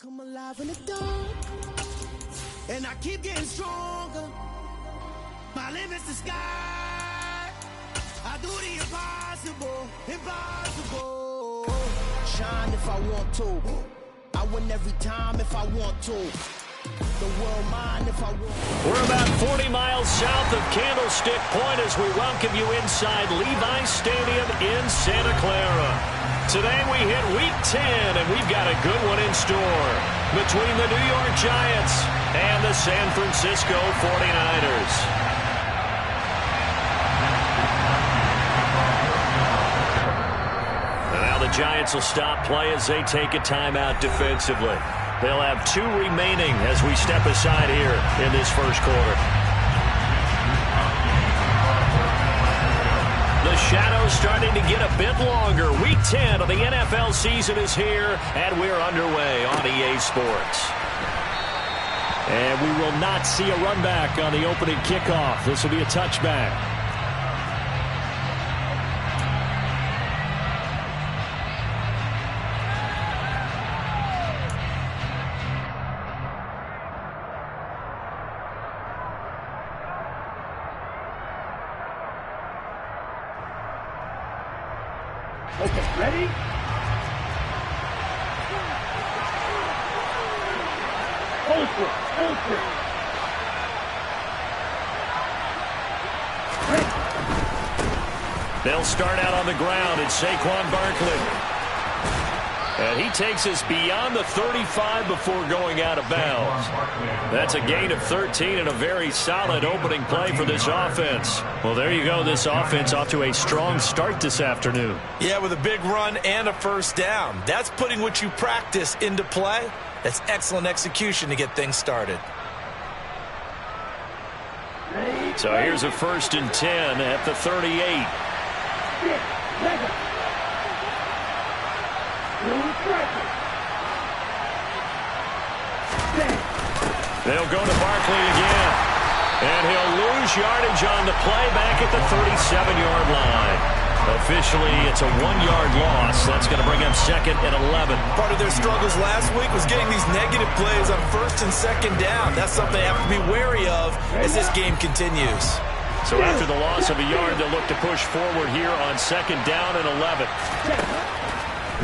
Come alive in the dark, and I keep getting stronger. My limit's the sky. I do the impossible, impossible. Shine if I want to. I win every time if I want to. The world mine if I want. We're about 40 miles south of Candlestick Point as we welcome you inside Levi's Stadium in Santa Clara. Today we hit Week 10, and we've got a good one in store between the New York Giants and the San Francisco 49ers. And now the Giants will stop play as they take a timeout defensively. They'll have 2 remaining as we step aside here in this first quarter. The shadow's starting to get a bit longer. Week 10 of the NFL season is here, and we're underway on EA Sports. And we will not see a run back on the opening kickoff. This will be a touchback. Okay, ready? Hold for it, hold for it. They'll start out on the ground. It's Saquon Barkley. And he takes us beyond the 35 before going out of bounds. That's a gain of 13 and a very solid opening play for this offense. Well, there you go. This offense off to a strong start this afternoon. Yeah, with a big run and a first down. That's putting what you practice into play. That's excellent execution to get things started. So here's a 1st and 10 at the 38. They'll go to Barkley again. And he'll lose yardage on the play back at the 37-yard line. Officially, it's a 1-yard loss. That's going to bring up 2nd and 11. Part of their struggles last week was getting these negative plays on 1st and 2nd down. That's something they have to be wary of as this game continues. So after the loss of a yard, they'll look to push forward here on 2nd down and 11.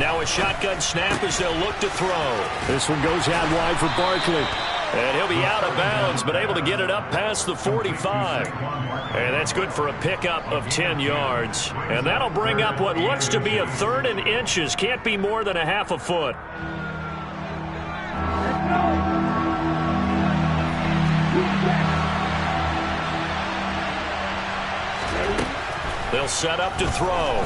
Now a shotgun snap as they'll look to throw. This one goes out wide for Barkley. And he'll be out of bounds, but able to get it up past the 45. And that's good for a pickup of 10 yards. And that'll bring up what looks to be a 3rd and inches. Can't be more than a half a foot. They'll set up to throw.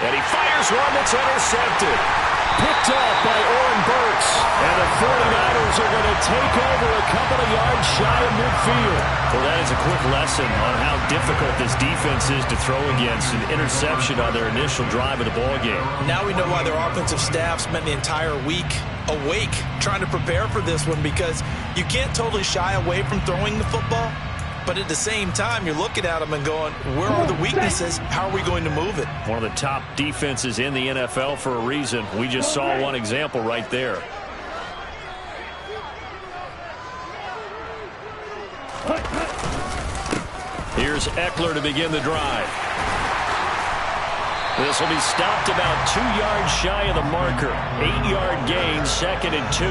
And he fires one that's intercepted. Picked off by Oren Burks. And the 49ers are going to take over a couple of yards shy of midfield. Well, that is a quick lesson on how difficult this defense is to throw against. An interception on their initial drive of the ballgame. Now we know why their offensive staff spent the entire week awake trying to prepare for this one, because you can't totally shy away from throwing the football. But at the same time, you're looking at them and going, where are the weaknesses? How are we going to move it? One of the top defenses in the NFL for a reason. We just saw one example right there. Here's Eckler to begin the drive. This will be stopped about 2 yards shy of the marker. 8-yard gain, 2nd and 2.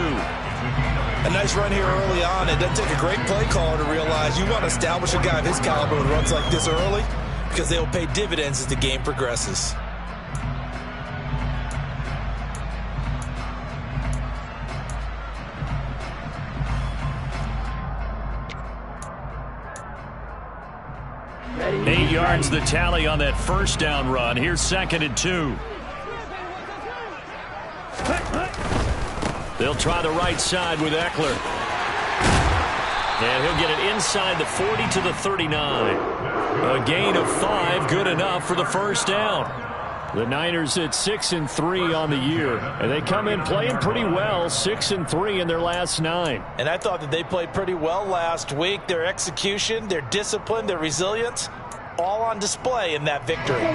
A nice run here early on. It doesn't take a great play caller to realize you want to establish a guy of his caliber with runs like this early, because they'll pay dividends as the game progresses. Ready? 8 yards the tally on that first down run. Here's 2nd and 2. They'll try the right side with Eckler. And he'll get it inside the 40 to the 39. A gain of 5, good enough for the first down. The Niners at 6-3 on the year. And they come in playing pretty well, 6-3 in their last 9. And I thought that they played pretty well last week. Their execution, their discipline, their resilience, all on display in that victory.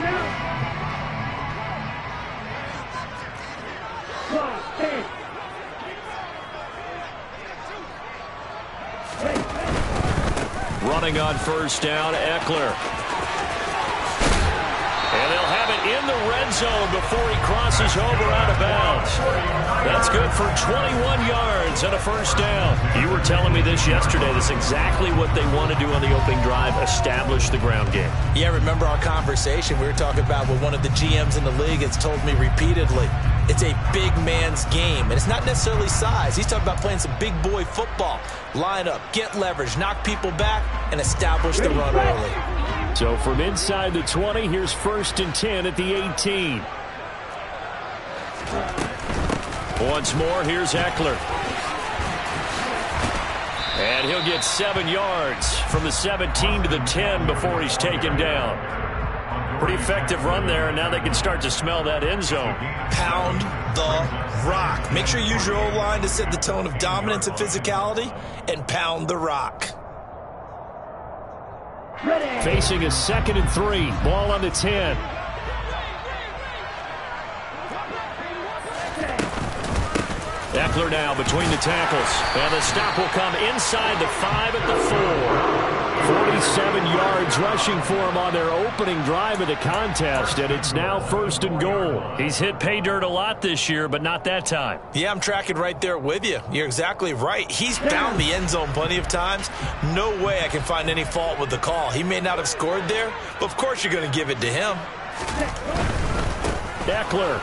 running on first down, Eckler. And they'll have it in the red zone before he crosses over out of bounds. That's good for 21 yards and a first down. You were telling me this yesterday. That's exactly what they want to do on the opening drive, establish the ground game. Yeah, remember our conversation we were talking about with one of the GMs in the league has told me repeatedly. It's a big man's game, and it's not necessarily size. He's talking about playing some big boy football. Line up, get leverage, knock people back, and establish the run early. So from inside the 20, here's 1st and 10 at the 18. Once more, here's Eckler. And he'll get 7 yards from the 17 to the 10 before he's taken down. Pretty effective run there, and now they can start to smell that end zone. Pound the rock. Make sure you use your O-line to set the tone of dominance and physicality, and pound the rock. Facing a 2nd and 3. Ball on the 10. Eckler now between the tackles. And the stop will come inside the 5 at the 4. 47 yards rushing for him on their opening drive of the contest, and it's now 1st and goal. He's hit pay dirt a lot this year, but not that time. Yeah, I'm tracking right there with you. You're exactly right. He's found the end zone plenty of times. No way I can find any fault with the call. He may not have scored there, but of course you're going to give it to him. Eckler.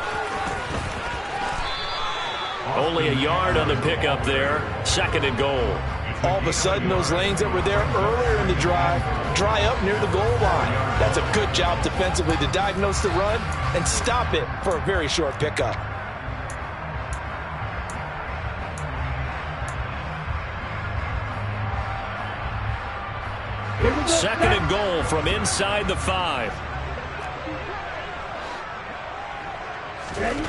Only a yard on the pickup there. 2nd and goal. All of a sudden, those lanes that were there earlier in the drive dry up near the goal line. That's a good job defensively to diagnose the run and stop it for a very short pickup. Second and goal from inside the 5. Ready?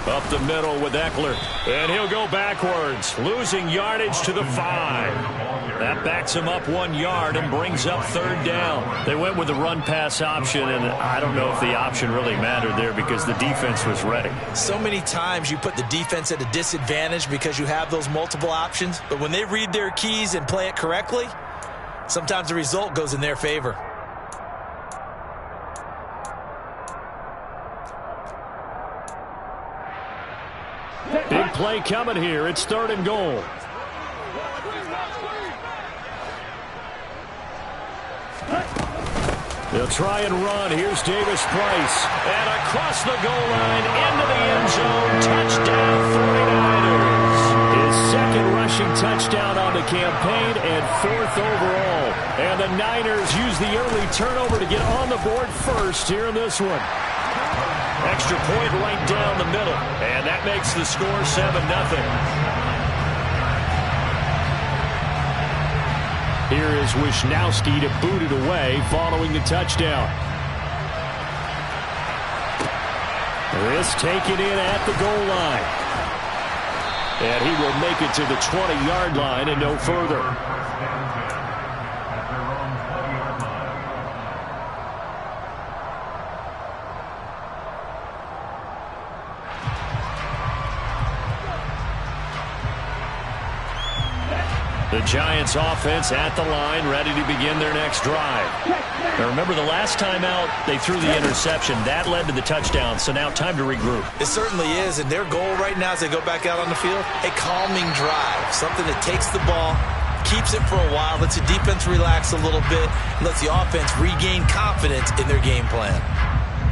Up the middle with Eckler. And he'll go backwards, losing yardage to the 5. That backs him up 1 yard and brings up 3rd down. They went with the run-pass option, and I don't know if the option really mattered there because the defense was ready. So many times you put the defense at a disadvantage because you have those multiple options, but when they read their keys and play it correctly, sometimes the result goes in their favor. Big play coming here. It's 3rd and goal. They'll try and run. Here's Davis Price. And across the goal line into the end zone. Touchdown 49ers. His 2nd rushing touchdown on the campaign and 4th overall. And the Niners use the early turnover to get on the board first here in this one. Extra point right down the middle. And that makes the score 7-0. Here is Wisnowski to boot it away following the touchdown. This taken in at the goal line. And he will make it to the 20-yard line and no further. The Giants offense at the line, ready to begin their next drive. Now remember, the last time out, they threw the interception. That led to the touchdown, so now time to regroup. It certainly is, and their goal right now as they go back out on the field, a calming drive, something that takes the ball, keeps it for a while, lets the defense relax a little bit, and lets the offense regain confidence in their game plan.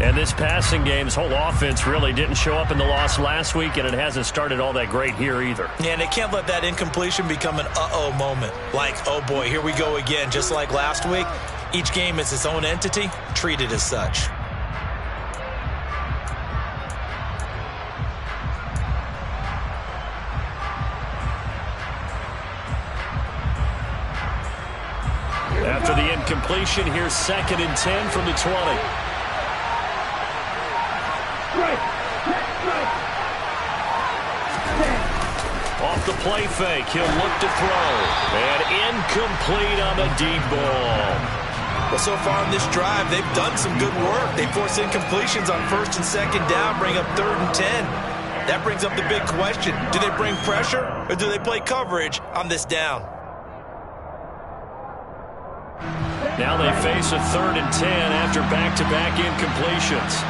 And this passing game's whole offense really didn't show up in the loss last week, and it hasn't started all that great here either. Yeah, and they can't let that incompletion become an uh-oh moment. Like, oh boy, here we go again. Just like last week, each game is its own entity, treated as such. After the incompletion, here's 2nd and 10 from the 20. Off the play fake, he'll look to throw. And incomplete on the deep ball. Well, so far in this drive, they've done some good work. They force incompletions on 1st and 2nd down, bring up 3rd and 10. That brings up the big question. Do they bring pressure or do they play coverage on this down? Now they face a 3rd and 10 after back-to-back incompletions.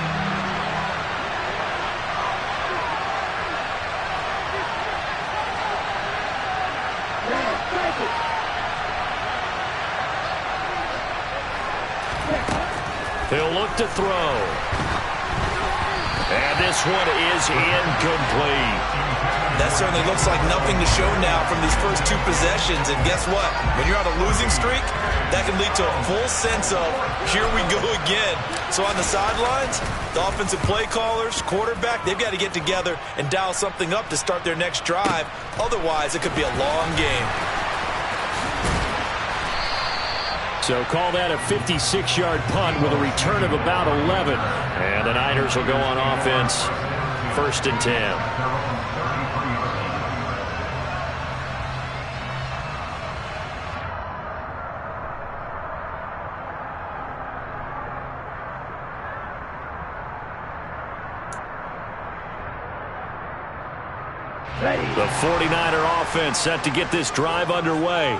He'll look to throw. And this one is incomplete. That certainly looks like nothing to show now from these first 2 possessions. And guess what? When you're on a losing streak, that can lead to a full sense of, here we go again. So on the sidelines, the offensive play callers, quarterback, they've got to get together and dial something up to start their next drive. Otherwise, it could be a long game. So call that a 56-yard punt with a return of about 11. And the Niners will go on offense, 1st and 10. The 49er offense set to get this drive underway.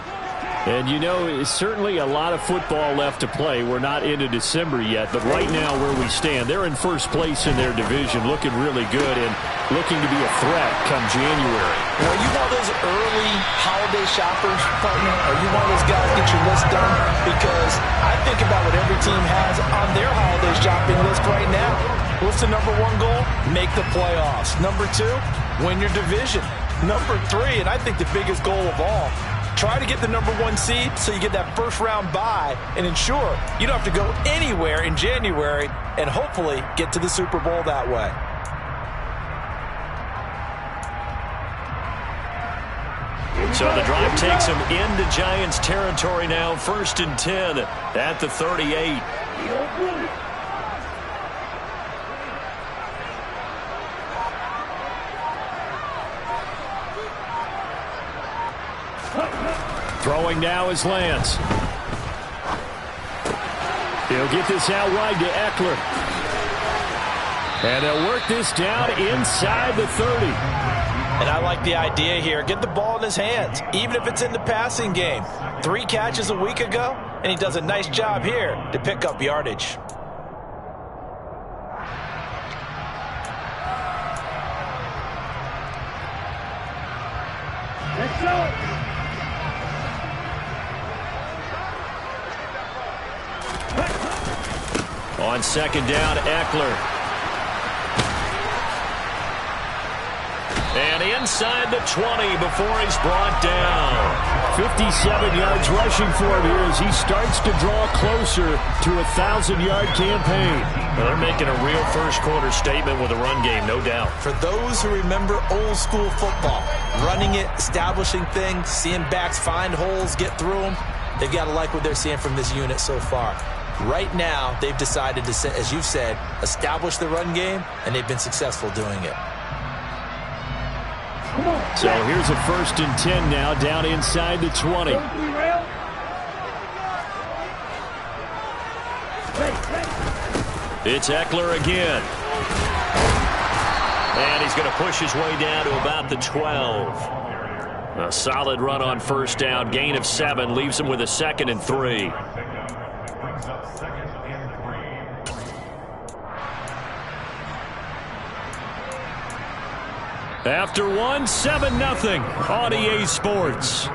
And, you know, it's certainly a lot of football left to play. We're not into December yet, but right now where we stand, they're in first place in their division, looking really good and looking to be a threat come January. Are you one of those early holiday shoppers, partner? Are you one of those guys get your list done? Because I think about what every team has on their holiday shopping list right now. What's the number 1 goal? Make the playoffs. Number 2, win your division. Number 3, and I think the biggest goal of all, try to get the number 1 seed so you get that first-round bye and ensure you don't have to go anywhere in January and hopefully get to the Super Bowl that way. So the drive takes them into Giants territory now, 1st and 10 at the 38. Throwing now is Lance. He'll get this out wide to Eckler. And they'll work this down inside the 30. And I like the idea here. Get the ball in his hands, even if it's in the passing game. 3 catches a week ago, and he does a nice job here to pick up yardage. Let's go. On 2nd down, Eckler. And inside the 20 before he's brought down. 57 yards rushing for him here as he starts to draw closer to a 1,000-yard campaign. Well, they're making a real first-quarter statement with a run game, no doubt. For those who remember old-school football, running it, establishing things, seeing backs find holes, get through them, they've got to like what they're seeing from this unit so far. Right now, they've decided to, as you've said, establish the run game, and they've been successful doing it. So here's a 1st and 10 now, down inside the 20. It's Eckler again. And he's going to push his way down to about the 12. A solid run on 1st down, gain of 7, leaves him with a 2nd and 3. After 1, 7-0 on EA Sports.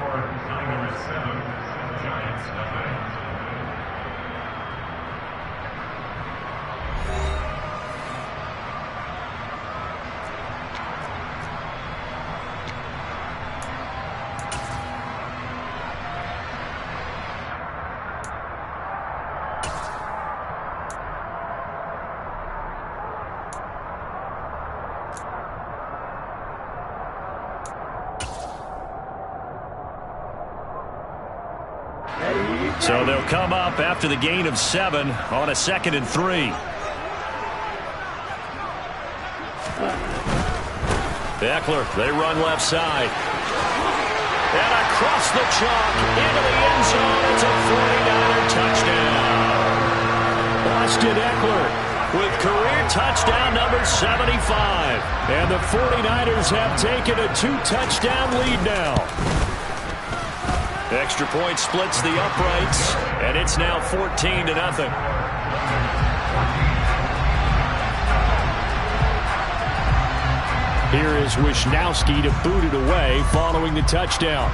So they'll come up after the gain of 7 on a 2nd and 3. Eckler, they run left side. And across the chalk into the end zone. It's a 49er touchdown. Austin Eckler with career touchdown number 75. And the 49ers have taken a 2-touchdown lead now. Extra point splits the uprights, and it's now 14-0. Here is Wisnowski to boot it away following the touchdown.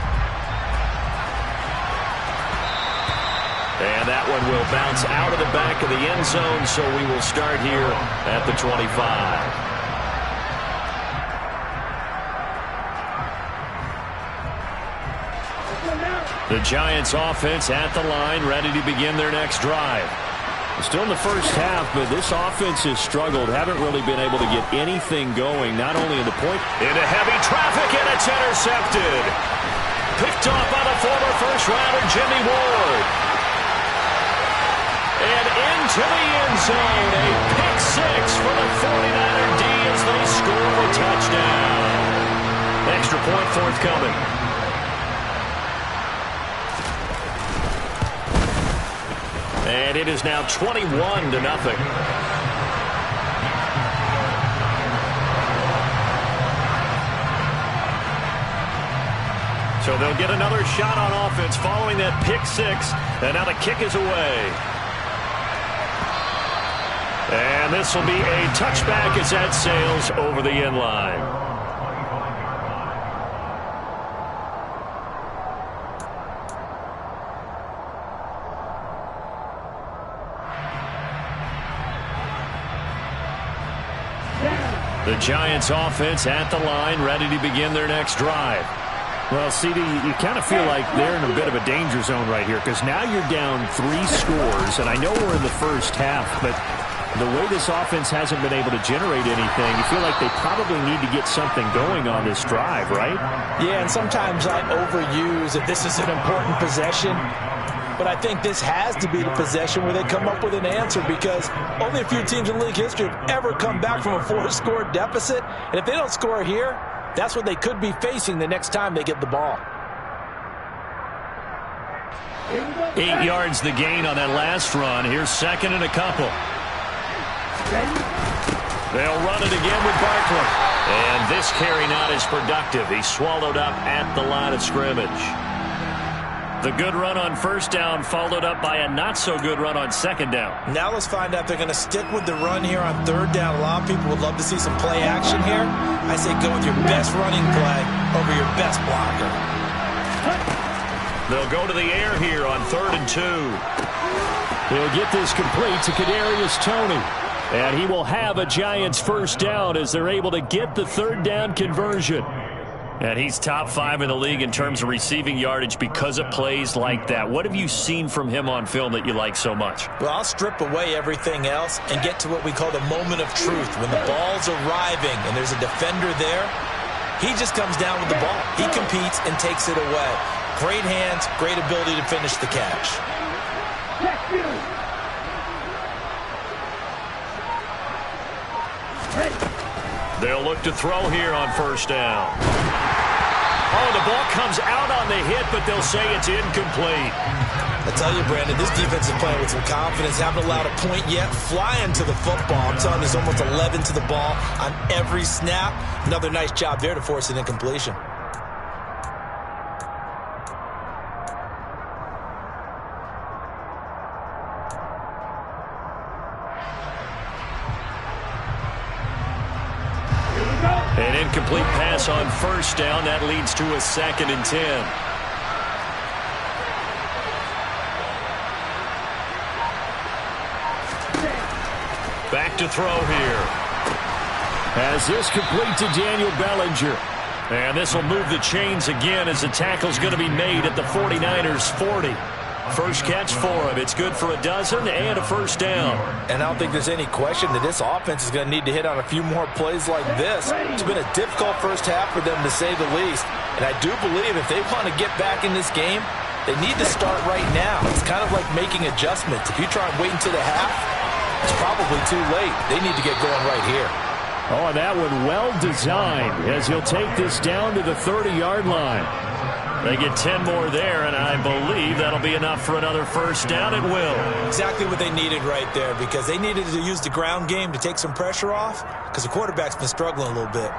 And that one will bounce out of the back of the end zone, so we will start here at the 25. The Giants offense at the line, ready to begin their next drive. Still in the first half, but this offense has struggled. Haven't really been able to get anything going, not only in the point. Into heavy traffic, and it's intercepted. Picked off by the former first-rounder Jimmy Ward. And into the end zone, a pick six for the 49er D as they score a touchdown. Extra point forthcoming. And it is now 21-0. So they'll get another shot on offense following that pick six. And now the kick is away. And this will be a touchback as that sails over the end line. The Giants offense at the line, ready to begin their next drive. Well, CD, you kind of feel like they're in a bit of a danger zone right here because now you're down 3 scores, and I know we're in the first half, but the way this offense hasn't been able to generate anything, you feel like they probably need to get something going on this drive, right? Yeah, and sometimes I overuse that this is an important possession. But I think this has to be the possession where they come up with an answer because only a few teams in league history have ever come back from a 4-score deficit. And if they don't score here, that's what they could be facing the next time they get the ball. 8 yards the gain on that last run. Here's second and a couple. They'll run it again with Barkley. And this carry not as productive. He's swallowed up at the line of scrimmage. The good run on first down followed up by a not-so-good run on second down. Now let's find out if they're going to stick with the run here on third down. A lot of people would love to see some play action here. I say go with your best running play over your best blocker. They'll go to the air here on 3rd and 2. He'll get this complete to Kadarius Toney. And he will have a Giants first down as they're able to get the third down conversion. And he's top 5 in the league in terms of receiving yardage because of plays like that. What have you seen from him on film that you like so much? Well, I'll strip away everything else and get to what we call the moment of truth. When the ball's arriving and there's a defender there, he just comes down with the ball. He competes and takes it away. Great hands, great ability to finish the catch. They'll look to throw here on first down. Oh, the ball comes out on the hit, but they'll say it's incomplete. I tell you, Brandon, this defense is playing with some confidence. Haven't allowed a point yet. Flying to the football. I'm telling you, there's almost 11 to the ball on every snap. Another nice job there to force an incompletion. An incomplete pass on first down. That leads to a 2nd and 10. Back to throw here. As this complete to Daniel Bellinger. And this will move the chains again as the tackle's going to be made at the 49ers 40. First catch for him. It's good for a dozen and a first down. And I don't think there's any question that this offense is going to need to hit on a few more plays like this. It's been a difficult first half for them, to say the least. And I do believe if they want to get back in this game, they need to start right now. It's kind of like making adjustments. If you try and wait until the half, it's probably too late. They need to get going right here. Oh, and that one well designed as he'll take this down to the 30-yard line. They get 10 more there, and I believe that'll be enough for another first down. It will. Exactly what they needed right there, because they needed to use the ground game to take some pressure off, because the quarterback's been struggling a little bit.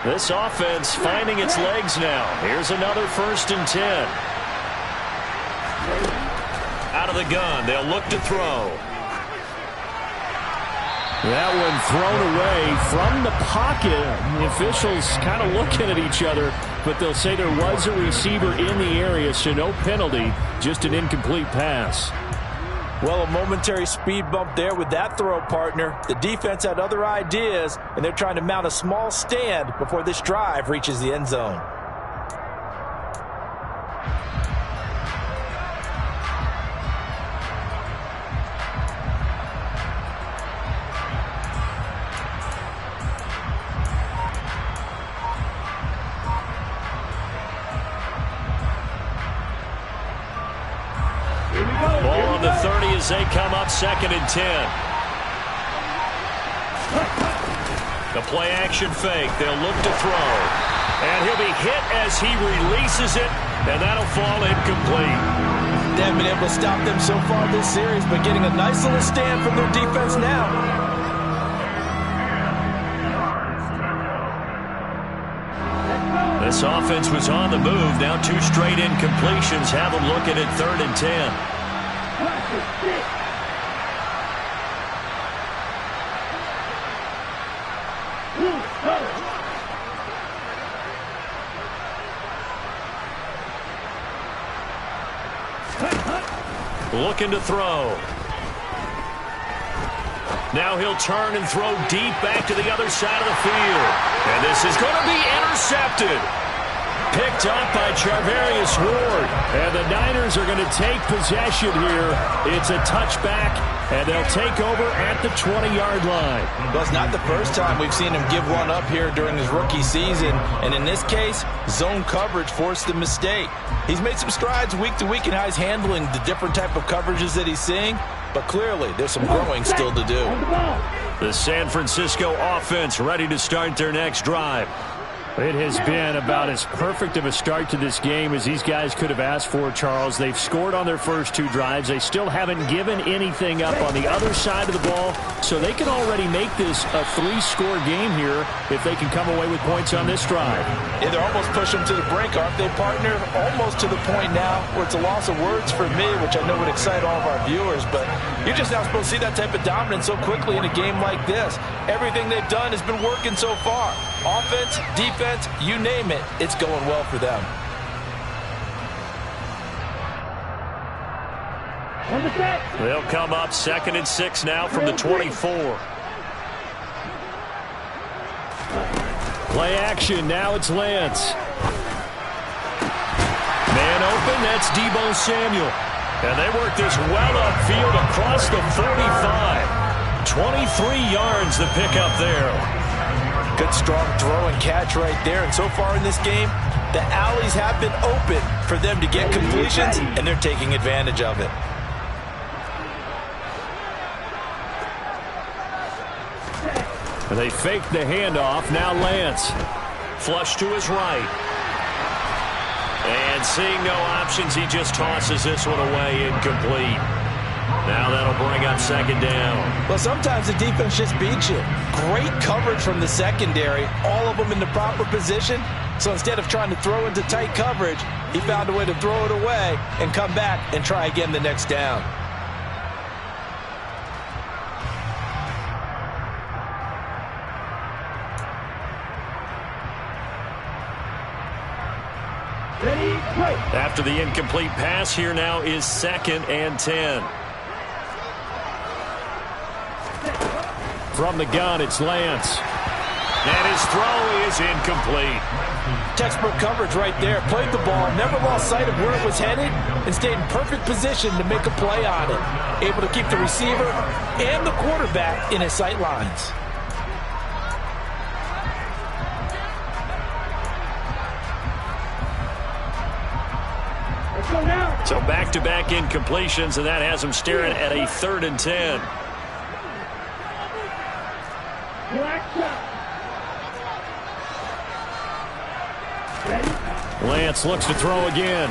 This offense finding its legs now. Here's another 1st and 10. Out of the gun, they'll look to throw. That one thrown away from the pocket. The officials kind of looking at each other, but they'll say there was a receiver in the area, so no penalty, just an incomplete pass. Well, a momentary speed bump there with that throw, partner. The defense had other ideas, and they're trying to mount a small stand before this drive reaches the end zone. Ball on the 30 as they come up 2nd and 10. The play action fake. They'll look to throw. And he'll be hit as he releases it, and that'll fall incomplete. They haven't been able to stop them so far this series, but getting a nice little stand from their defense now. This offense was on the move. Now 2 straight incompletions have them looking at 3rd and 10. Looking to throw. Now he'll turn and throw deep back to the other side of the field. And this is going to be intercepted. Picked up by Charvarius Ward. And the Niners are going to take possession here. It's a touchback, and they'll take over at the 20-yard line. Well, it's not the first time we've seen him give one up here during his rookie season. And in this case, zone coverage forced the mistake. He's made some strides week to week in how he's handling the different type of coverages that he's seeing. But clearly, there's some growing still to do. The San Francisco offense ready to start their next drive. It has been about as perfect of a start to this game as these guys could have asked for, Charles. They've scored on their first 2 drives. They still haven't given anything up on the other side of the ball, so they can already make this a 3-score game here if they can come away with points on this drive. Yeah, they're almost pushing them to the brink, aren't they, partner? Almost to the point now where it's a loss of words for me, which I know would excite all of our viewers, but you're just not supposed to see that type of dominance so quickly in a game like this. Everything they've done has been working so far. Offense, defense, you name it, it's going well for them. They'll come up 2nd and 6 now from the 24. Play action, now it's Lance. Man open, that's Deebo Samuel. And they work this well upfield across the 45. 23 yards the pickup there. Good, strong throw and catch right there. And so far in this game, the alleys have been open for them to get completions, and they're taking advantage of it. They fake the handoff. Now Lance. Flush to his right. And seeing no options, he just tosses this one away, incomplete. Now that'll bring up 2nd down. Well, sometimes the defense just beats you. Great coverage from the secondary, all of them in the proper position. So instead of trying to throw into tight coverage, he found a way to throw it away and come back and try again the next down. After the incomplete pass, here now is 2nd and 10. From the gun, it's Lance. And his throw is incomplete. Textbook coverage right there. Played the ball, never lost sight of where it was headed, and stayed in perfect position to make a play on it. Able to keep the receiver and the quarterback in his sight lines. So back-to-back incompletions, and that has him staring at a 3rd and 10. Lance looks to throw again.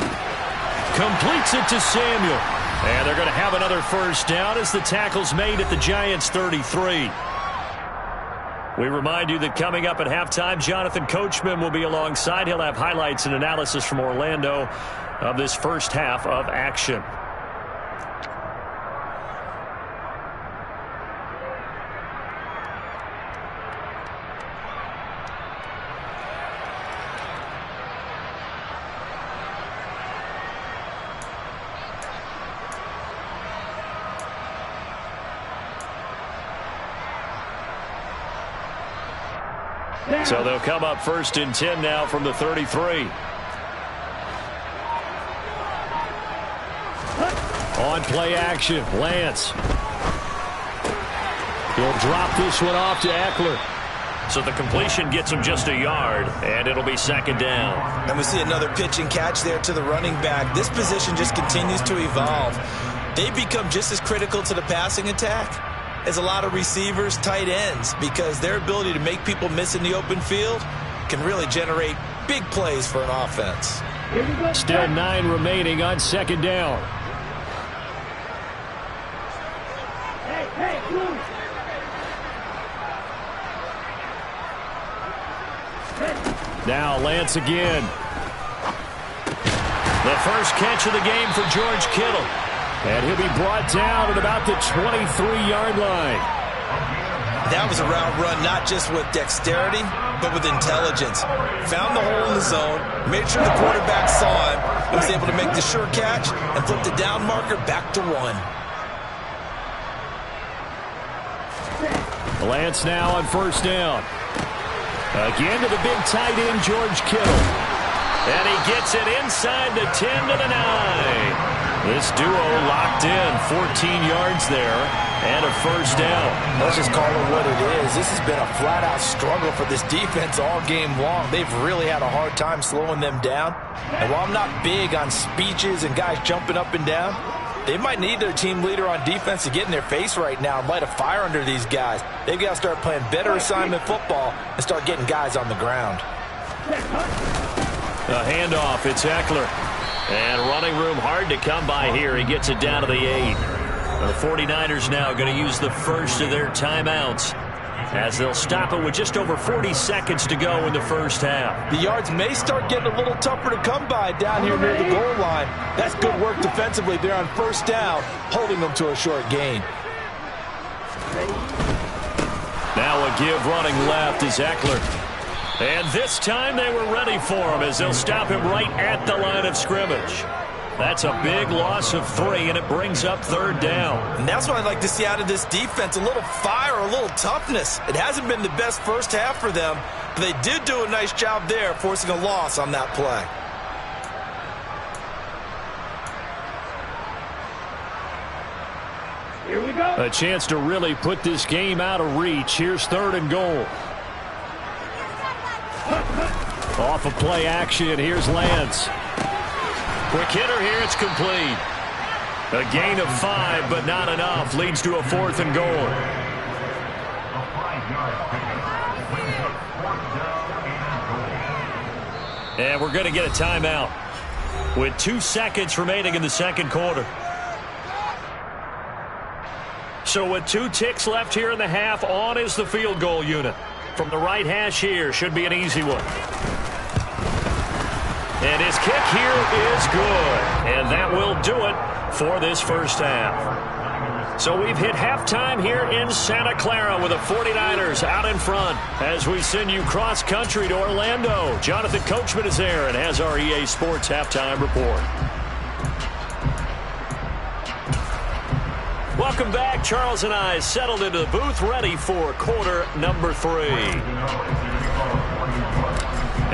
Completes it to Samuel. And they're going to have another 1st down as the tackle's made at the Giants' 33. We remind you that coming up at halftime, Jonathan Coachman will be alongside. He'll have highlights and analysis from Orlando of this first half of action. So they'll come up 1st and 10 now from the 33. On play action, Lance. He'll drop this one off to Eckler. So the completion gets him just a yard, and it'll be 2nd down. And we see another pitch and catch there to the running back. This position just continues to evolve. They become just as critical to the passing attack as a lot of receivers, tight ends, because their ability to make people miss in the open field can really generate big plays for an offense. Still 9 remaining on 2nd down. Now Lance again. The first catch of the game for George Kittle. And he'll be brought down at about the 23-yard line. That was a route run not just with dexterity, but with intelligence. Found the hole in the zone, made sure the quarterback saw him, and was able to make the sure catch and flip the down marker back to 1. Lance now on 1st down. Again to the big tight end, George Kittle. And he gets it inside the 10 to the 9. This duo locked in, 14 yards there, and a 1st down. Let's just call it what it is. This has been a flat-out struggle for this defense all game long. They've really had a hard time slowing them down. And while I'm not big on speeches and guys jumping up and down, they might need their team leader on defense to get in their face right now and light a fire under these guys. They've got to start playing better assignment football and start getting guys on the ground. A handoff, it's Eckler. And running room hard to come by here. He gets it down to the 8. The 49ers now going to use the first of their timeouts as they'll stop it with just over 40 seconds to go in the first half. The yards may start getting a little tougher to come by down here near the goal line. That's good work defensively there on 1st down, holding them to a short gain. Now a give running left is Eckler. And this time they were ready for him as they'll stop him right at the line of scrimmage. That's a big loss of 3, and it brings up 3rd down. And that's what I'd like to see out of this defense, a little fire, a little toughness. It hasn't been the best first half for them, but they did do a nice job there, forcing a loss on that play. Here we go. A chance to really put this game out of reach. Here's 3rd and goal. Off of play action, here's Lance. Quick hitter here, it's complete. A gain of 5, but not enough. Leads to a 4th and goal. And we're going to get a timeout with 2 seconds remaining in the 2nd quarter. So with 2 ticks left here in the half, on is the field goal unit. From the right hash here, should be an easy one. And his kick here is good. And that will do it for this first half. So we've hit halftime here in Santa Clara with the 49ers out in front as we send you cross-country to Orlando. Jonathan Coachman is there and has our EA Sports halftime report. Welcome back. Charles and I settled into the booth, ready for quarter number 3.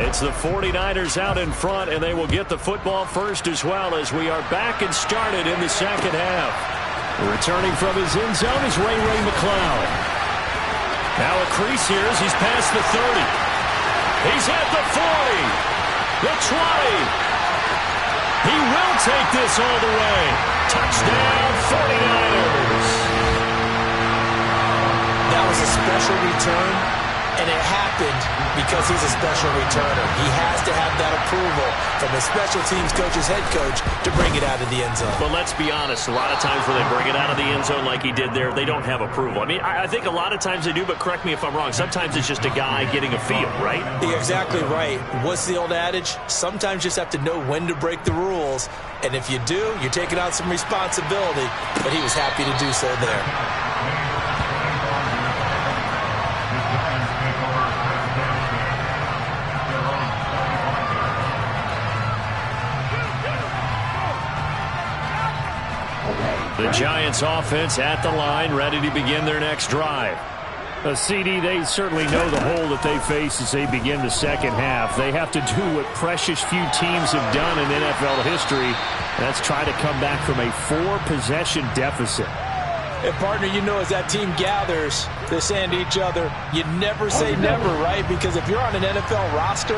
It's the 49ers out in front, and they will get the football first as well as we are back and started in the 2nd half. Returning from his end zone is Ray McCloud. Now a crease here as he's past the 30. He's at the 40, the 20. He will take this all the way. Touchdown, 49ers. That was a special return. And it happened because he's a special returner. He has to have that approval from his special teams coach's head coach to bring it out of the end zone. But let's be honest, a lot of times when they bring it out of the end zone like he did there, they don't have approval. I mean, I think a lot of times they do, but correct me if I'm wrong. Sometimes it's just a guy getting a feel, right? You're exactly right. What's the old adage? Sometimes you just have to know when to break the rules. And if you do, you're taking on some responsibility. But he was happy to do so there. The Giants offense at the line, ready to begin their next drive. CD, they certainly know the hole that they face as they begin the second half. They have to do what precious few teams have done in NFL history. That's try to come back from a 4-possession deficit. And, partner, you know, as that team gathers, they're saying to each other, you never say never, right? Because if you're on an NFL roster,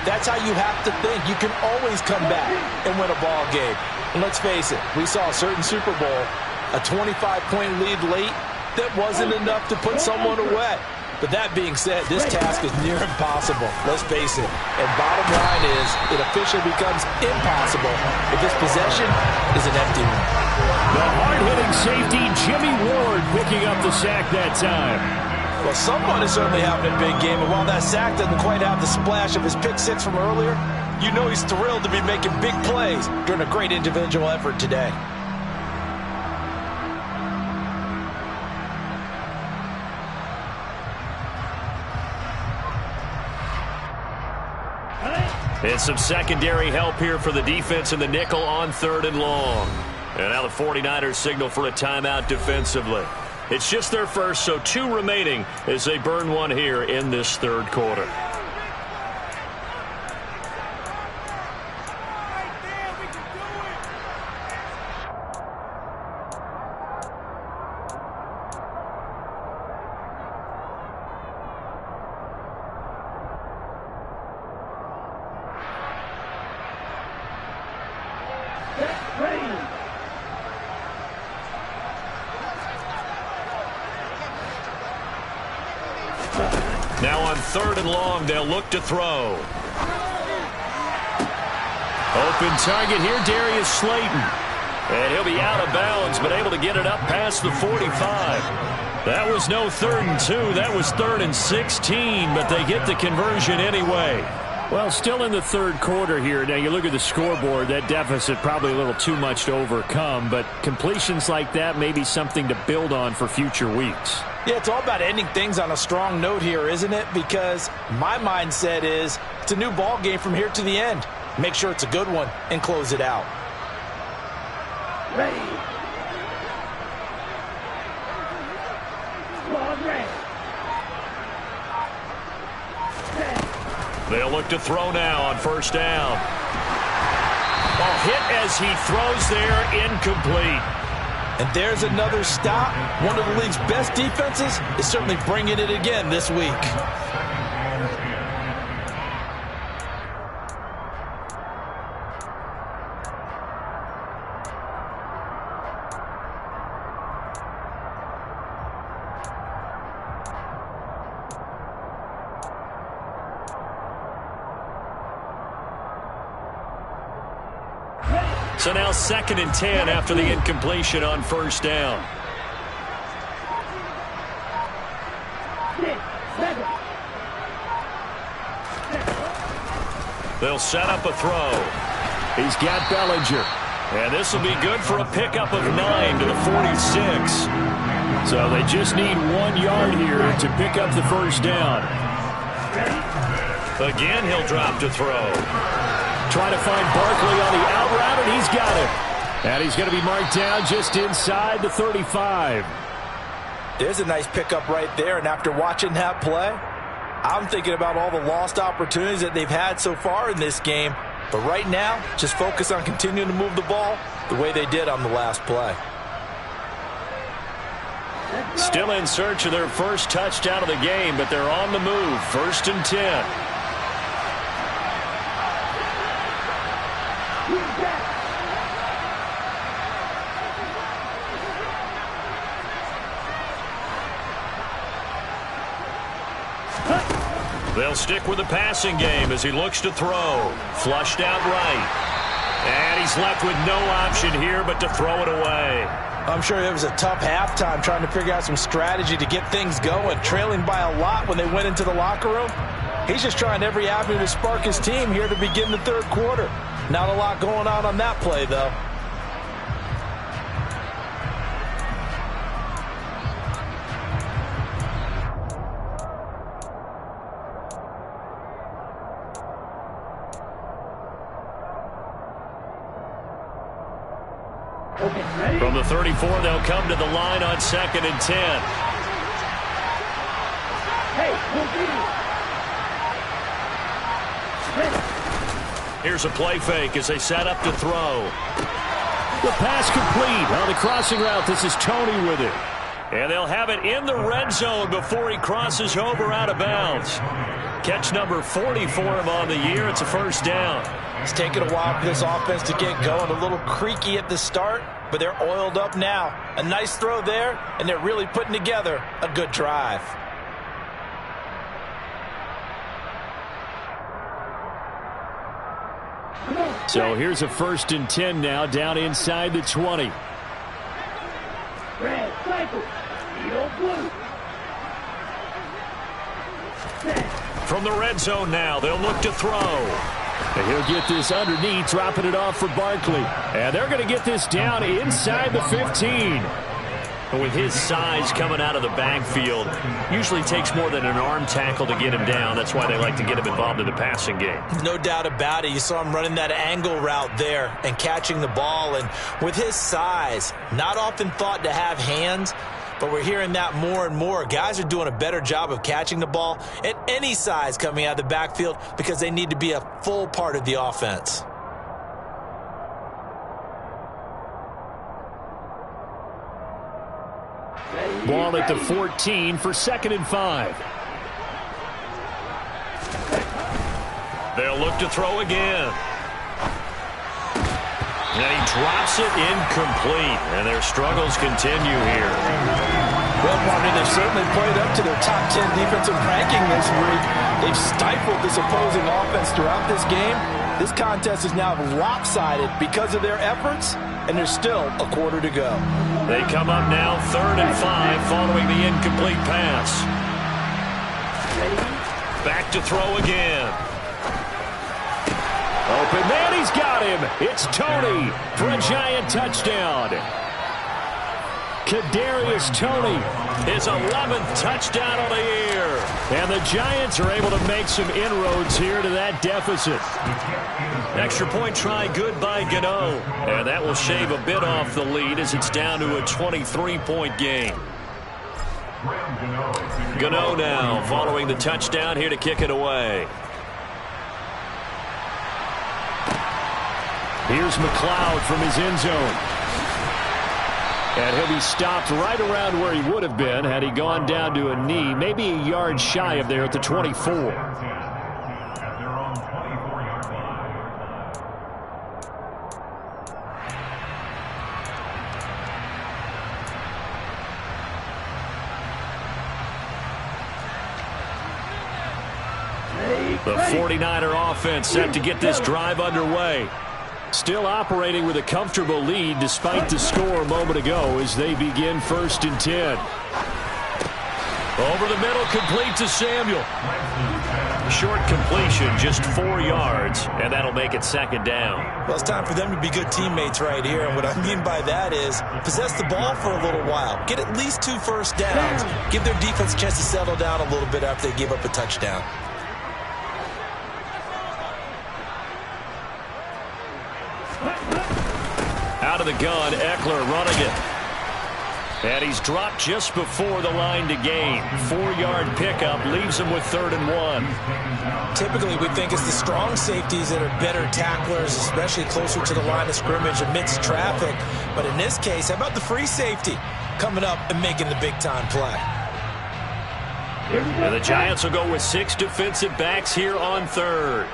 that's how you have to think. You can always come back and win a ball game. And let's face it, we saw a certain Super Bowl, a 25-point lead late, that wasn't enough to put someone away. But that being said, this task is near impossible. Let's face it. And bottom line is, it officially becomes impossible if this possession is an empty one. The hard-hitting safety, Jimmy Ward, picking up the sack that time. Well, someone is certainly having a big game, and while that sack doesn't quite have the splash of his pick six from earlier, you know he's thrilled to be making big plays during a great individual effort today. And some secondary help here for the defense in the nickel on 3rd and long. And now the 49ers signal for a timeout defensively. It's just their first, so 2 remaining as they burn one here in this 3rd quarter. Now on 3rd and long, they'll look to throw. Open target here, Darius Slayton. And he'll be out of bounds, but able to get it up past the 45. That was no 3rd and 2. That was 3rd and 16, but they get the conversion anyway. Well, still in the 3rd quarter here. Now, you look at the scoreboard, that deficit probably a little too much to overcome, but completions like that may be something to build on for future weeks. Yeah, it's all about ending things on a strong note here, isn't it? Because my mindset is it's a new ball game from here to the end. Make sure it's a good one and close it out. Ready. Squad ready. They'll look to throw now on 1st down. Ball hit as he throws there, incomplete. And there's another stop. One of the league's best defenses is certainly bringing it again this week. So now 2nd and 10 after the incompletion on 1st down. They'll set up a throw. He's got Bellinger. And this will be good for a pickup of 9 to the 46. So they just need 1 yard here to pick up the 1st down. Again, he'll drop to throw. Trying to find Barkley on the out route, and he's got it. And he's going to be marked down just inside the 35. There's a nice pickup right there, and after watching that play, I'm thinking about all the lost opportunities that they've had so far in this game. But right now, just focus on continuing to move the ball the way they did on the last play. Still in search of their first touchdown of the game, but they're on the move. 1st and 10. They'll stick with the passing game as he looks to throw. Flushed out right. And he's left with no option here but to throw it away. I'm sure it was a tough halftime trying to figure out some strategy to get things going, trailing by a lot when they went into the locker room. He's just trying every avenue to spark his team here to begin the third quarter. Not a lot going on that play, though. From the 34, they'll come to the line on 2nd and 10. Here's a play fake as they set up to throw. The pass complete on the crossing route. This is Tony with it. And they'll have it in the red zone before he crosses over out of bounds. Catch number 40 for him on the year. It's a first down. It's taken a while for this offense to get going. A little creaky at the start, but they're oiled up now. A nice throw there, and they're really putting together a good drive. So here's a 1st and 10 now, down inside the 20. Red, cycle, yellow, blue. From the red zone now, they'll look to throw. And he'll get this underneath, dropping it off for Barkley. And they're going to get this down inside the 15. With his size coming out of the backfield, usually takes more than an arm tackle to get him down. That's why they like to get him involved in the passing game. No doubt about it. You saw him running that angle route there and catching the ball. And with his size, not often thought to have hands, but we're hearing that more and more. Guys are doing a better job of catching the ball at any size coming out of the backfield because they need to be a full part of the offense. Ball at the 14 for 2nd and 5. They'll look to throw again. And he drops it incomplete. And their struggles continue here. Well, partner, they've certainly played up to their top 10 defensive ranking this week. They've stifled this opposing offense throughout this game. This contest is now lopsided because of their efforts, and there's still a quarter to go. They come up now 3rd and 5 following the incomplete pass. Back to throw again. Open man, he's got him. It's Tony for a giant touchdown. Kadarius Toney, his 11th touchdown of the year. And the Giants are able to make some inroads here to that deficit. Extra point try good by Gano. And that will shave a bit off the lead as it's down to a 23-point game. Gano now following the touchdown here to kick it away. Here's McLeod from his end zone. And he'll be stopped right around where he would have been had he gone down to a knee, maybe a yard shy of there at the 24. The 49er offense set to get this drive underway. Still operating with a comfortable lead despite the score a moment ago as they begin 1st and 10. Over the middle, complete to Samuel. Short completion, just 4 yards, and that'll make it 2nd down. Well, it's time for them to be good teammates right here, and what I mean by that is possess the ball for a little while. Get at least 2 first downs. Give their defense a chance to settle down a little bit after they give up a touchdown. Out of the gun, Eckler running it. And he's dropped just before the line to gain. 4-yard pickup leaves him with 3rd and 1. Typically, we think it's the strong safeties that are better tacklers, especially closer to the line of scrimmage amidst traffic. But in this case, how about the free safety coming up and making the big-time play? And the Giants will go with 6 defensive backs here on 3rd.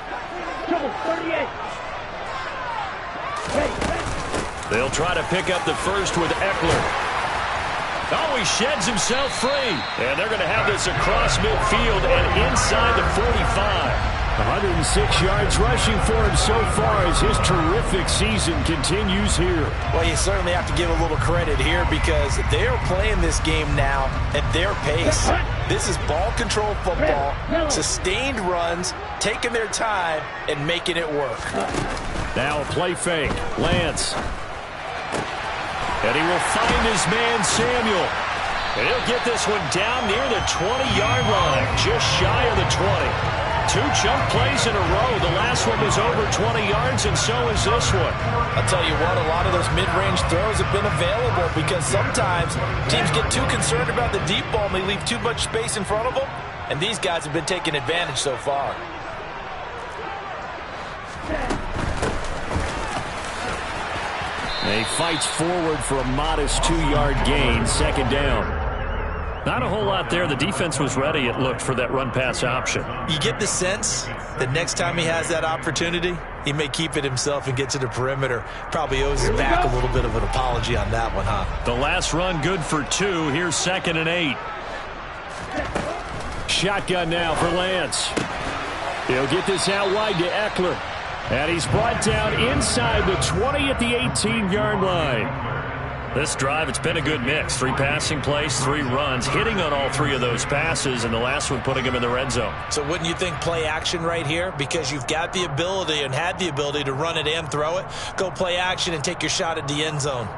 Trouble, 38. They'll try to pick up the first with Eckler. Oh, he sheds himself free. And they're going to have this across midfield and inside the 45. 106 yards rushing for him so far as his terrific season continues here. Well, you certainly have to give a little credit here because they're playing this game now at their pace. This is ball control football, sustained runs, taking their time, and making it work. Now a play fake. Lance. And he will find his man, Samuel. And he'll get this one down near the 20-yard line, just shy of the 20. 2 chunk plays in a row. The last one was over 20 yards, and so is this one. I'll tell you what, a lot of those mid-range throws have been available because sometimes teams get too concerned about the deep ball and they leave too much space in front of them, and these guys have been taking advantage so far. And he fights forward for a modest 2-yard gain, second down. Not a whole lot there. The defense was ready, it looked, for that run-pass option. You get the sense that next time he has that opportunity, he may keep it himself and get to the perimeter. Probably owes his back a little bit of an apology on that one, huh? The last run good for 2. Here's 2nd and 8. Shotgun now for Lance. He'll get this out wide to Eckler. And he's brought down inside the 20 at the 18-yard line. This drive, it's been a good mix. 3 passing plays, 3 runs, hitting on all 3 of those passes, and the last one putting him in the red zone. So wouldn't you think play action right here? Because you've got the ability and had the ability to run it and throw it. Go play action and take your shot at the end zone.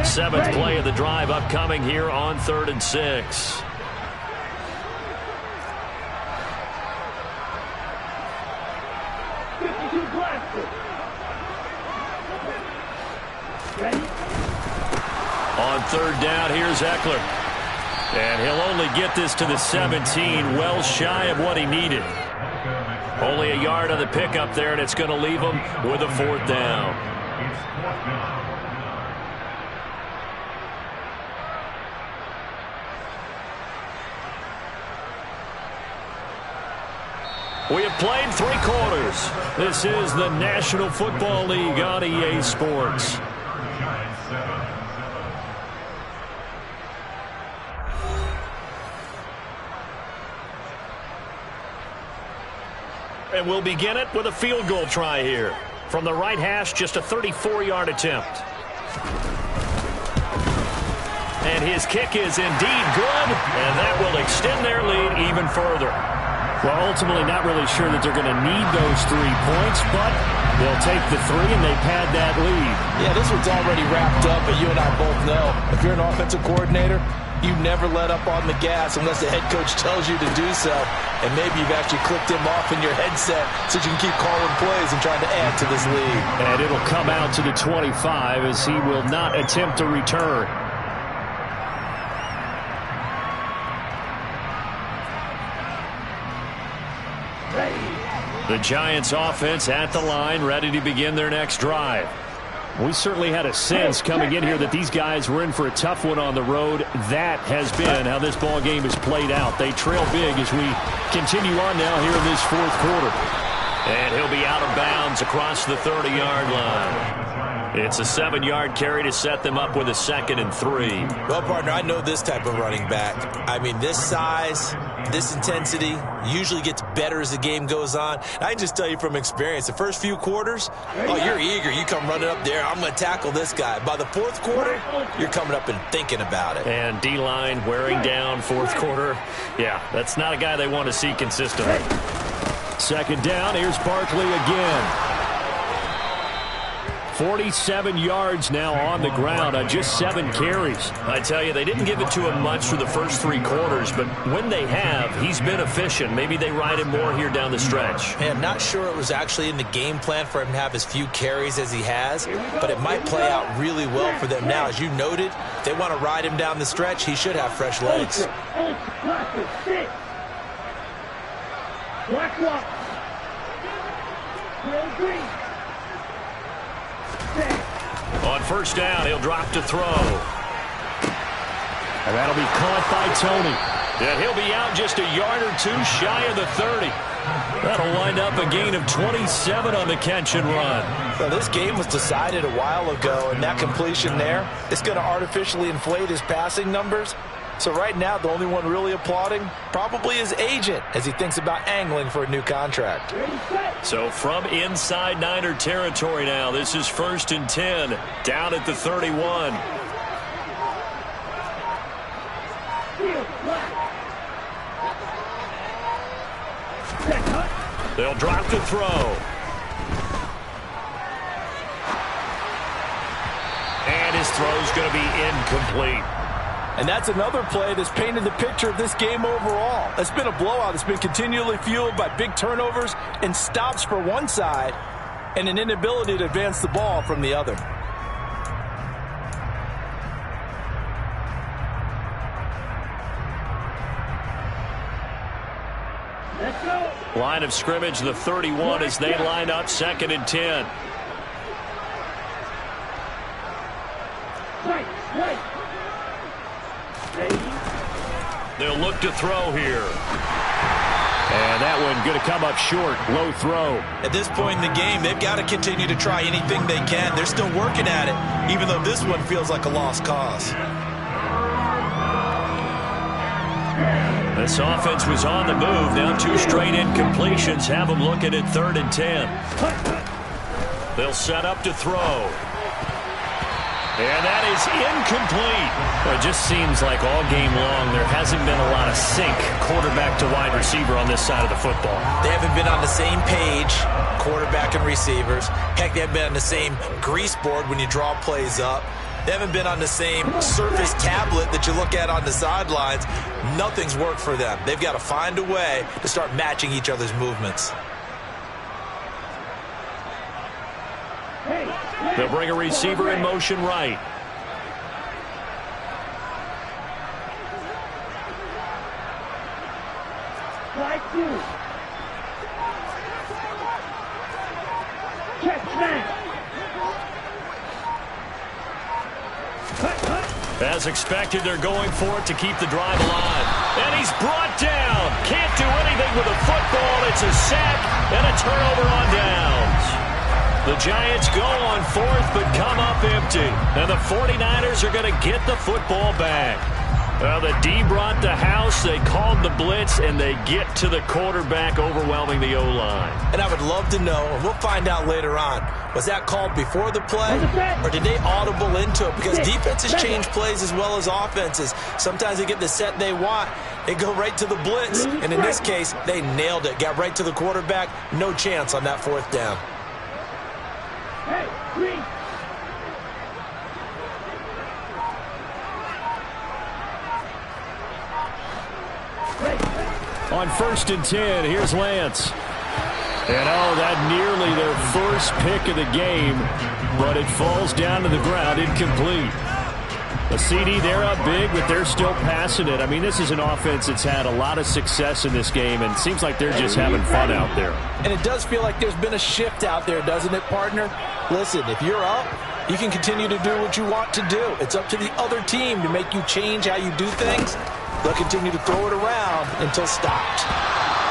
Seventh play of the drive upcoming here on 3rd and 6. On 3rd down, here's Eckler. And he'll only get this to the 17, well shy of what he needed. Only a yard on the pickup there, and it's going to leave him with a 4th down. We have played 3 quarters. This is the National Football League on EA Sports. And we'll begin it with a field goal try here. From the right hash, just a 34-yard attempt. And his kick is indeed good, and that will extend their lead even further. Well, ultimately not really sure that they're going to need those 3 points, but they'll take the 3 and they pad that lead. Yeah, this one's already wrapped up, but you and I both know if you're an offensive coordinator, you never let up on the gas unless the head coach tells you to do so. And maybe you've actually clicked him off in your headset so you can keep calling plays and trying to add to this lead. And it'll come out to the 25 as he will not attempt to return. The Giants offense at the line, ready to begin their next drive. We certainly had a sense coming in here that these guys were in for a tough one on the road. That has been how this ball game has played out. They trail big as we continue on now here in this 4th quarter. And he'll be out of bounds across the 30-yard line. It's a 7-yard carry to set them up with a 2nd and 3. Well, partner, I know this type of running back. I mean, this size, this intensity usually gets better as the game goes on. I can just tell you from experience, the first few quarters, oh, you're eager. You come running up there, I'm going to tackle this guy. By the 4th quarter, you're coming up and thinking about it. And D-line wearing down 4th quarter. Yeah, that's not a guy they want to see consistently. 2nd down, here's Barkley again. 47 yards now on the ground on just 7 carries. I tell you, they didn't give it to him much for the first 3 quarters, but when they have, he's been efficient. Maybe they ride him more here down the stretch. Hey, I'm not sure it was actually in the game plan for him to have as few carries as he has, but it might play out really well for them now. As you noted, if they want to ride him down the stretch, he should have fresh legs. Black walk. Green. On 1st down, he'll drop to throw. And that'll be caught by Tony. And he'll be out just a yard or two shy of the 30. That'll wind up a gain of 27 on the catch and run. Well, this game was decided a while ago, and that completion there, it's going to artificially inflate his passing numbers. So right now, the only one really applauding probably his agent as he thinks about angling for a new contract. So from inside Niner territory now, this is 1st and 10, down at the 31. They'll drop the throw. And his throw's going to be incomplete. And that's another play that's painted the picture of this game overall. It's been a blowout. It's been continually fueled by big turnovers and stops for one side and an inability to advance the ball from the other. Let's go. Line of scrimmage, the 31 as they line up 2nd and 10. Right. They'll look to throw here. And that one going to come up short. Low throw. At this point in the game, they've got to continue to try anything they can. They're still working at it, even though this one feels like a lost cause. This offense was on the move. Now 2 straight incompletions have them looking at 3rd and 10. They'll set up to throw. And that is incomplete. Well, it just seems like all game long there hasn't been a lot of sync quarterback to wide receiver on this side of the football. They haven't been on the same page, quarterback and receivers. Heck, they haven't been on the same grease board when you draw plays up. They haven't been on the same Surface tablet that you look at on the sidelines. Nothing's worked for them. They've got to find a way to start matching each other's movements. They'll bring a receiver in motion right. Slide 2. Check snap. As expected, they're going for it to keep the drive alive. And he's brought down. Can't do anything with a football. It's a sack and a turnover on downs. The Giants go on 4th but come up empty. And the 49ers are going to get the football back. Well, the D brought the house. They called the blitz, and they get to the quarterback, overwhelming the O-line. And I would love to know, and we'll find out later on, was that called before the play, or did they audible into it? Because defenses change plays as well as offenses. Sometimes they get the set they want. They go right to the blitz, and in this case, they nailed it. Got right to the quarterback. No chance on that 4th down. Hey, green. On 1st and 10, here's Lance. And that nearly their first pick of the game, but it falls down to the ground, incomplete. A CD, they're up big, but they're still passing it. I mean, this is an offense that's had a lot of success in this game, and it seems like they're just having fun out there. And it does feel like there's been a shift out there, doesn't it, partner? Listen, if you're up, you can continue to do what you want to do. It's up to the other team to make you change how you do things. They'll continue to throw it around until stopped.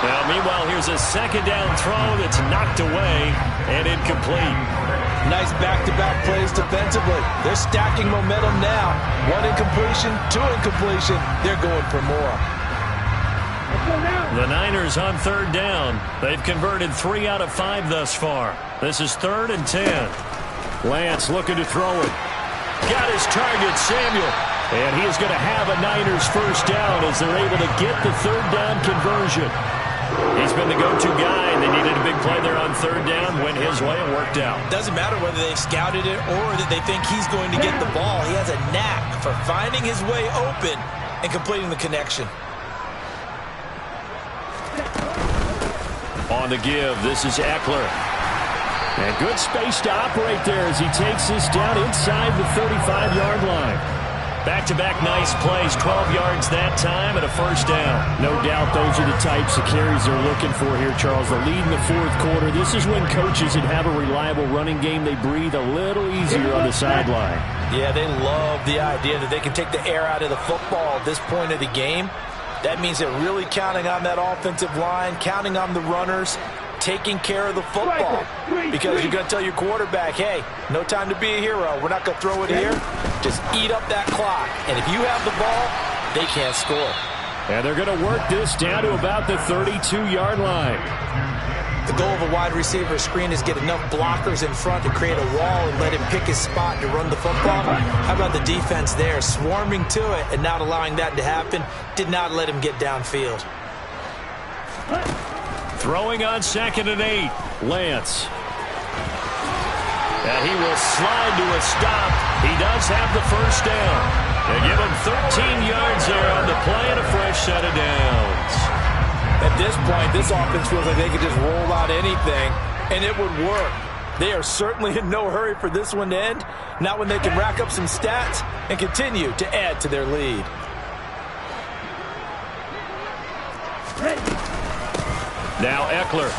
Now, meanwhile, here's a 2nd down throw that's knocked away and incomplete. Nice back-to-back plays defensively. They're stacking momentum now. 1 incompletion, 2 incompletion. They're going for more. The Niners on 3rd down. They've converted 3 out of 5 thus far. This is 3rd and 10. Lance looking to throw it. Got his target, Samuel. And he is going to have a Niners 1st down as they're able to get the 3rd down conversion. He's been the go-to guy, and they needed a big play there on 3rd down. Went his way and worked out. Doesn't matter whether they've scouted it or that they think he's going to get the ball. He has a knack for finding his way open and completing the connection. On the give, this is Eckler. And good space to operate there as he takes this down inside the 35-yard line. Back-to-back nice plays, 12 yards that time and a 1st down. No doubt those are the types of carries they're looking for here, Charles. The lead in the 4th quarter. This is when coaches that have a reliable running game, they breathe a little easier on the sideline. Yeah, they love the idea that they can take the air out of the football at this point of the game. That means they're really counting on that offensive line, counting on the runners, taking care of the football. Because you're going to tell your quarterback, hey, no time to be a hero. We're not going to throw it here. Just eat up that clock. And if you have the ball, they can't score. And they're going to work this down to about the 32-yard line. The goal of a wide receiver screen is get enough blockers in front to create a wall and let him pick his spot to run the football. How about the defense there, swarming to it and not allowing that to happen? Did not let him get downfield. Throwing on 2nd and 8, Lance. And he will slide to a stop. He does have the first down. They give him 13 yards there on the play and a fresh set of downs. At this point, this offense feels like they could just roll out anything, and it would work. They are certainly in no hurry for this one to end, not when they can rack up some stats and continue to add to their lead. Now Eckler.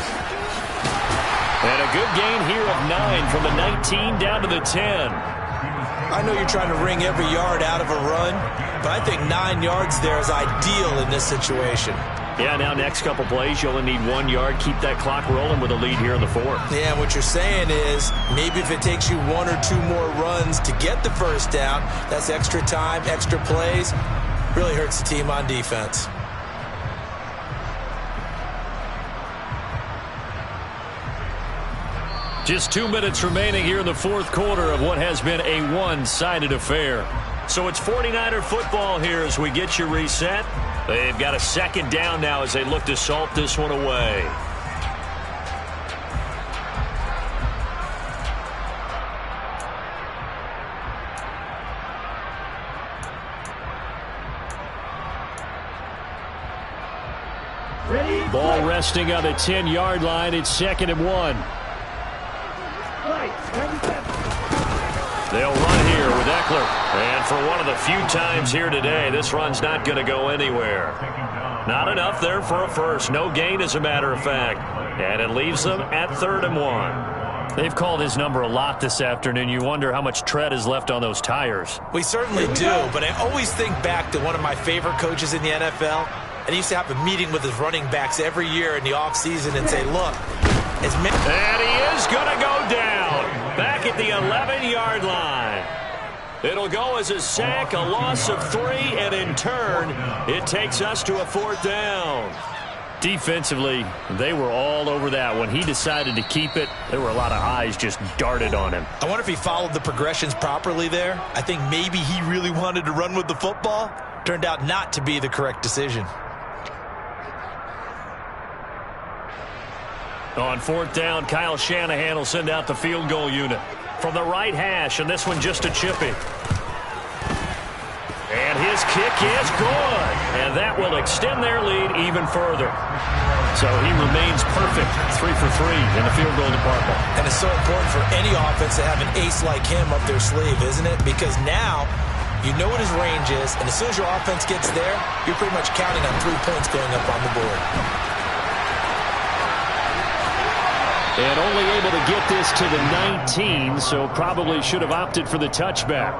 And a good gain here of 9 from the 19 down to the 10. I know you're trying to wring every yard out of a run, but I think 9 yards there is ideal in this situation. Yeah, now next couple plays, you only need 1 yard. Keep that clock rolling with a lead here in the 4th. Yeah, what you're saying is maybe if it takes you 1 or 2 more runs to get the first down, that's extra time, extra plays. Really hurts the team on defense. Just 2 minutes remaining here in the 4th quarter of what has been a one-sided affair. So it's 49er football here as we get you reset. They've got a 2nd down now as they look to salt this one away. Ball resting on the 10-yard line. It's 2nd and 1. They'll run here with Eckler. And for one of the few times here today, this run's not going to go anywhere. Not enough there for a first. No gain, as a matter of fact. And it leaves them at 3rd and 1. They've called his number a lot this afternoon. You wonder how much tread is left on those tires. We certainly do, but I always think back to one of my favorite coaches in the NFL. And he used to have a meeting with his running backs every year in the offseason and say, look, it's... And he is going to go down. Back at the 11-yard line. It'll go as a sack, a loss of 3, and in turn, it takes us to a 4th down. Defensively, they were all over that. When he decided to keep it, there were a lot of eyes just darted on him. I wonder if he followed the progressions properly there. I think maybe he really wanted to run with the football. Turned out not to be the correct decision. On 4th down, Kyle Shanahan will send out the field goal unit from the right hash, and this one just a chippy. And his kick is good, and that will extend their lead even further. So he remains perfect, 3 for 3 in the field goal department. And it's so important for any offense to have an ace like him up their sleeve, isn't it? Because now you know what his range is, and as soon as your offense gets there, you're pretty much counting on 3 points going up on the board. And only able to get this to the 19, so probably should have opted for the touchback.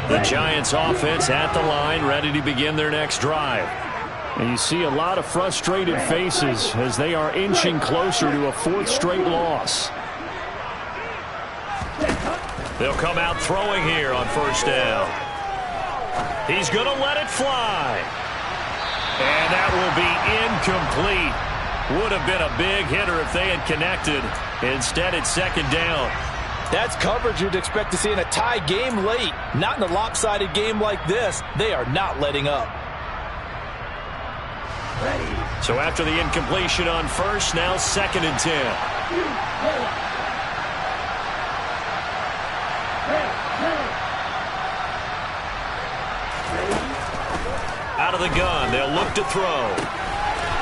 The Giants offense at the line, ready to begin their next drive. And you see a lot of frustrated faces as they are inching closer to a 4th straight loss. They'll come out throwing here on 1st down. He's going to let it fly. And that will be incomplete. Would have been a big hitter if they had connected. Instead, it's 2nd down. That's coverage you'd expect to see in a tie game late. Not in a lopsided game like this. They are not letting up. So after the incompletion on 1st, now 2nd and 10. Out of the gun, they'll look to throw.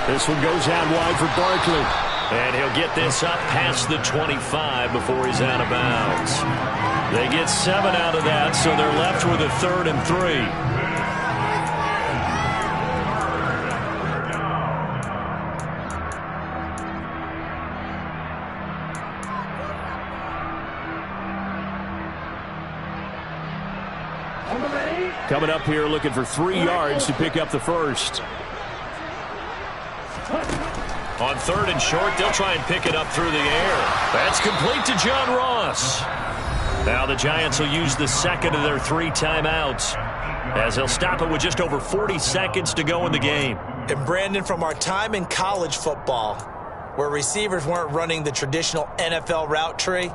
This one goes out wide for Barkley. And he'll get this up past the 25 before he's out of bounds. They get 7 out of that, so they're left with a 3rd and 3. Coming up here looking for 3 yards to pick up the first. On 3rd and short, they'll try and pick it up through the air. That's complete to John Ross. Now the Giants will use the second of their 3 timeouts, as they'll stop it with just over 40 seconds to go in the game. And Brandon, from our time in college football, where receivers weren't running the traditional NFL route tree,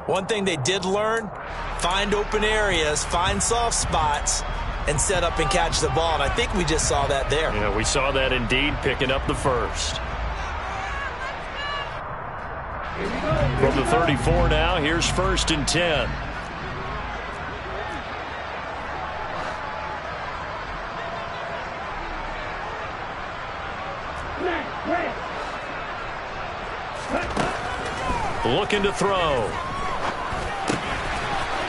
one thing they did learn, find open areas, find soft spots, and set up and catch the ball. And I think we just saw that there. Yeah, we saw that indeed, picking up the first. From the 34 now, here's 1st and 10. Looking to throw.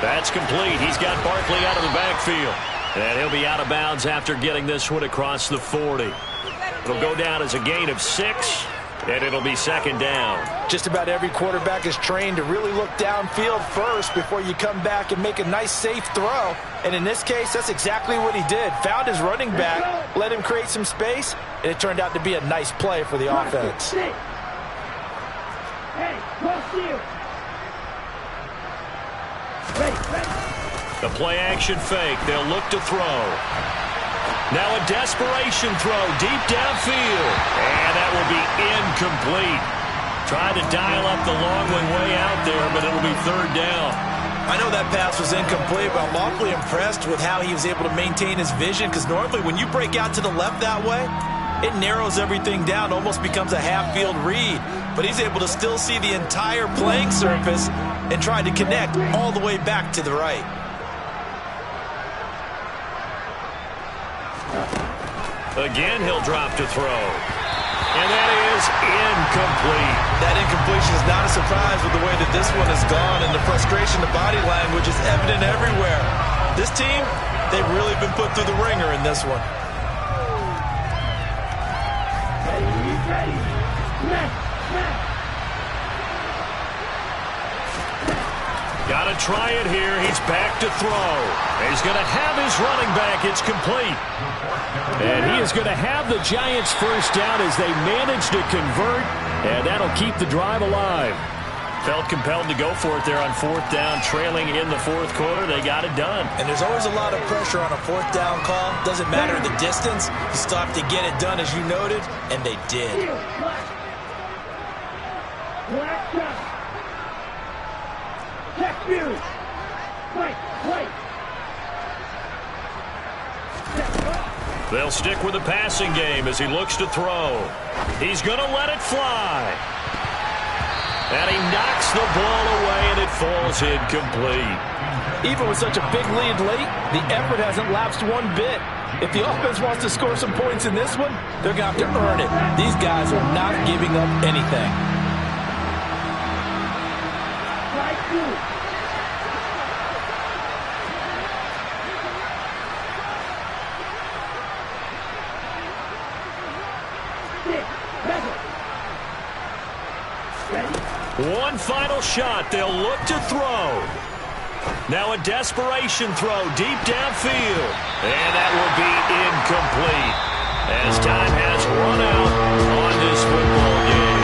That's complete. He's got Barkley out of the backfield. And he'll be out of bounds after getting this one across the 40. It'll go down as a gain of 6, and it'll be 2nd down. Just about every quarterback is trained to really look downfield first before you come back and make a nice, safe throw. And in this case, that's exactly what he did. Found his running back, let him create some space, and it turned out to be a nice play for the offense. Hey, cross you. The play-action fake. They'll look to throw. Now a desperation throw deep downfield. And that will be incomplete. Tried to dial up the long one way out there, but it'll be 3rd down. I know that pass was incomplete, but I'm awfully impressed with how he was able to maintain his vision, because normally when you break out to the left that way, it narrows everything down, almost becomes a half-field read. But he's able to still see the entire playing surface and try to connect all the way back to the right. Again, he'll drop to throw. And that is incomplete. That incompletion is not a surprise with the way that this one has gone, and the frustration, the body language is evident everywhere. This team, they've really been put through the ringer in this one. Ready. Smash. Got to try it here. He's back to throw. He's going to have his running back. It's complete. And he is going to have the Giants first down as they manage to convert, and that'll keep the drive alive. Felt compelled to go for it there on 4th down, trailing in the 4th quarter. They got it done. And there's always a lot of pressure on a 4th down call. Doesn't matter the distance. You still have to get it done, as you noted, and they did. Black shot. Check you. Wait. They'll stick with the passing game as he looks to throw. He's going to let it fly. And he knocks the ball away, and it falls incomplete. Even with such a big lead late, the effort hasn't lapsed one bit. If the offense wants to score some points in this one, they're going to have to earn it. These guys are not giving up anything. One final shot. They'll look to throw. Now a desperation throw deep downfield. And that will be incomplete as time has run out on